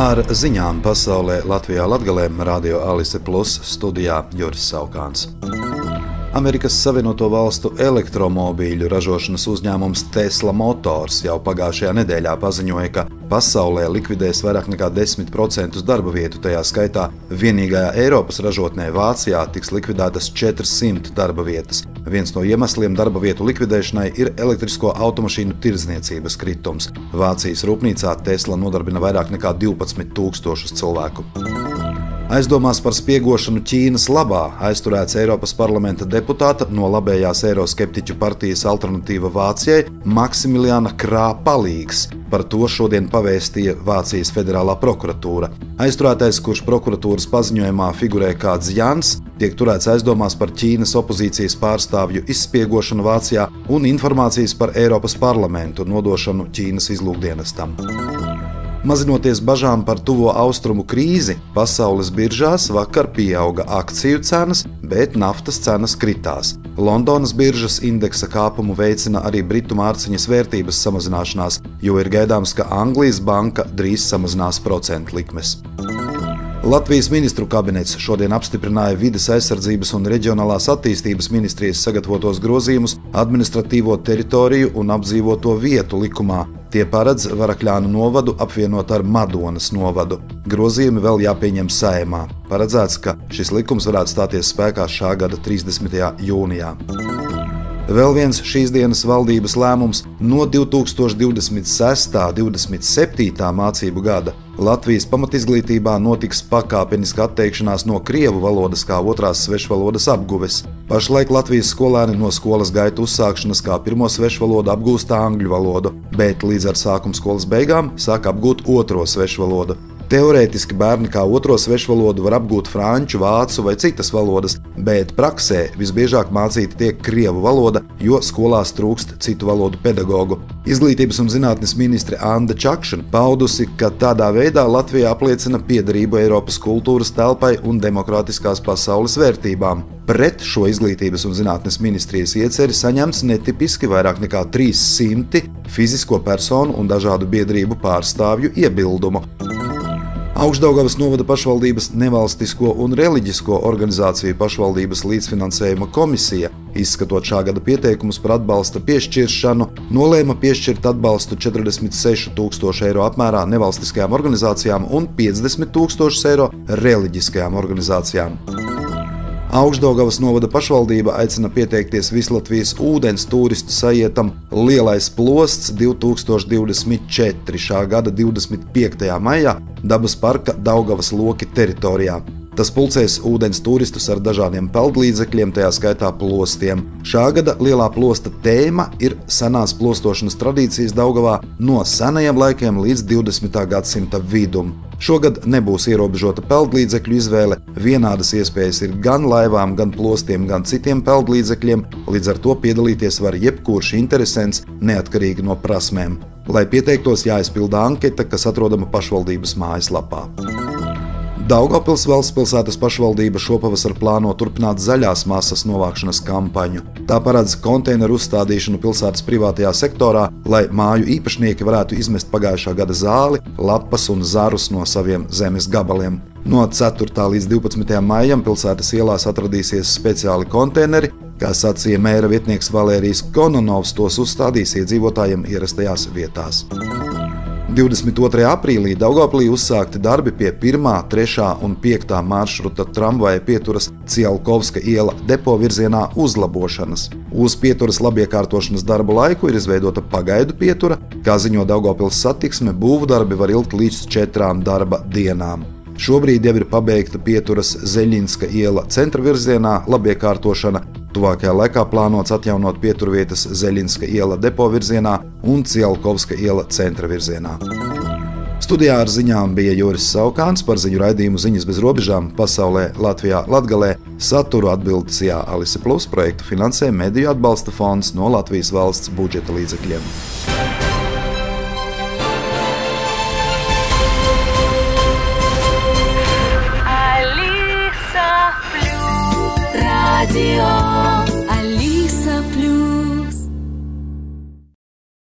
Ar ziņām pasaulē Latvijā Latgalē Radio Alise Plus studijā Juris Saukāns. Amerikas Savienoto Valstu elektromobīļu ražošanas uzņēmums Tesla Motors jau pagājušajā nedēļā paziņoja, ka pasaulē likvidēs vairāk nekā 10% darba vietu, tajā skaitā vienīgajā Eiropas ražotnē Vācijā tiks likvidētas 400 darba vietas. Viens no iemesliem darba vietu likvidēšanai ir elektrisko automašīnu tirdzniecības kritums. Vācijas rūpnīcā Tesla nodarbina vairāk nekā 12,000 cilvēku. Aizdomās par spiegošanu Ķīnas labā aizturēts Eiropas parlamenta deputāta no labējās eiroskeptiķu partijas Alternatīva Vācijai Maksimiliāna Krā palīgs. Par to šodien pavēstīja Vācijas federālā prokuratūra. Aizturētais, kurš prokuratūras paziņojumā figurē kā Dzjans, tiek turēts aizdomās par Ķīnas opozīcijas pārstāvju izspiegošanu Vācijā un informācijas par Eiropas parlamentu nodošanu Ķīnas izlūkdienestam. Mazinoties bažām par tuvo austrumu krīzi, pasaules biržās vakar pieauga akciju cenas, bet naftas cenas kritās. Londonas biržas indeksa kāpumu veicina arī britu mārciņas vērtības samazināšanās, jo ir gaidāms, ka Anglijas banka drīz samazinās procentu likmes. Latvijas ministru kabinets šodien apstiprināja Vides aizsardzības un reģionālās attīstības ministrijas sagatavotos grozījumus administratīvo teritoriju un apdzīvoto vietu likumā. Tie paredz Varakļānu novadu apvienot ar Madonas novadu. Grozījumi vēl jāpieņem Saeimā. Paredzēts, ka šis likums varētu stāties spēkā šā gada 30. jūnijā. Vēl viens šīs dienas valdības lēmums no 2026. 27. mācību gada Latvijas pamatizglītībā notiks pakāpeniska atteikšanās no krievu valodas kā otrās svešvalodas apguves. Pašlaik Latvijas skolēni no skolas gaitu uzsākšanas kā pirmo svešvalodu apgūst angļu valodu, bet līdz ar sākuma skolas beigām sāk apgūt otro svešvalodu. Teorētiski bērni kā otro svešvalodu var apgūt franču, vācu vai citas valodas, bet praksē visbiežāk mācīta tiek krievu valoda, jo skolās trūkst citu valodu pedagogu. Izglītības un zinātnes ministre Anda Čakšana paudusi, ka tādā veidā Latvija apliecina piederību Eiropas kultūras telpai un demokrātiskās pasaules vērtībām. Pret šo izglītības un zinātnes ministrijas ieceri saņemts netipiski vairāk nekā 300 fizisko personu un dažādu biedrību pārstāvju iebildumu. Augšdaugavas novada pašvaldības nevalstisko un reliģisko organizāciju pašvaldības līdzfinansējuma komisija, izskatot šā gada pieteikumus par atbalsta piešķiršanu, nolēma piešķirt atbalstu 46,000 eiro apmērā nevalstiskajām organizācijām un 50,000 eiro reliģiskajām organizācijām. Augšdaugavas novada pašvaldība aicina pieteikties Vislatvijas ūdens turistu sajietam Lielais plosts 2024 šā gada 25. maijā dabas parka Daugavas loki teritorijā. Tas pulcēs ūdens turistus ar dažādiem peldlīdzekļiem, tajā skaitā plostiem. Šā gada lielā plosta tēma ir senās plostošanas tradīcijas Daugavā no senajiem laikiem līdz 20. gadsimta vidum. Šogad nebūs ierobežota peldlīdzekļu izvēle, vienādas iespējas ir gan laivām, gan plostiem, gan citiem peldlīdzekļiem, līdz ar to piedalīties var jebkurš interesents, neatkarīgi no prasmēm. Lai pieteiktos, jāizpilda anketa, kas atrodama pašvaldības mājaslapā. Daugavpils valsts pilsētas pašvaldība šopavasar plāno turpināt zaļās masas novākšanas kampaņu. Tā paredz konteineru uzstādīšanu pilsētas privātajā sektorā, lai māju īpašnieki varētu izmest pagājušā gada zāli, lapas un zarus no saviem zemes gabaliem. No 4. līdz 12. maijam pilsētas ielās atradīsies speciāli konteineri, kā sacīja mēra vietnieks Valērijs Kononovs, tos uzstādīs iedzīvotājiem ierastajās vietās. 22. aprīlī Daugavpilī uzsākti darbi pie 1., 3. un 5. maršruta tramvaja pieturas Cielkovska iela depo virzienā uzlabošanas. Uz pieturas labiekārtošanas darbu laiku ir izveidota pagaidu pietura, kā ziņo Daugavpils satiksme, būvdarbi var ilgt līdz 4 darba dienām. Šobrīd jau ir pabeigta pieturas Zeļinska iela centra virzienā labiekārtošana. Tuvākajā laikā plānots atjaunot pieturvietas Zeļinska iela depo virzienā un Cielkovska iela centra virzienā. Studijā ar ziņām bija Juris Saukāns. Par ziņu raidījumu Ziņas bez robežām pasaulē Latvijā Latgalē saturu atbildīsijā Alise Plus projektu finansē Mediju atbalsta fonds no Latvijas valsts budžeta līdzekļiem. Radio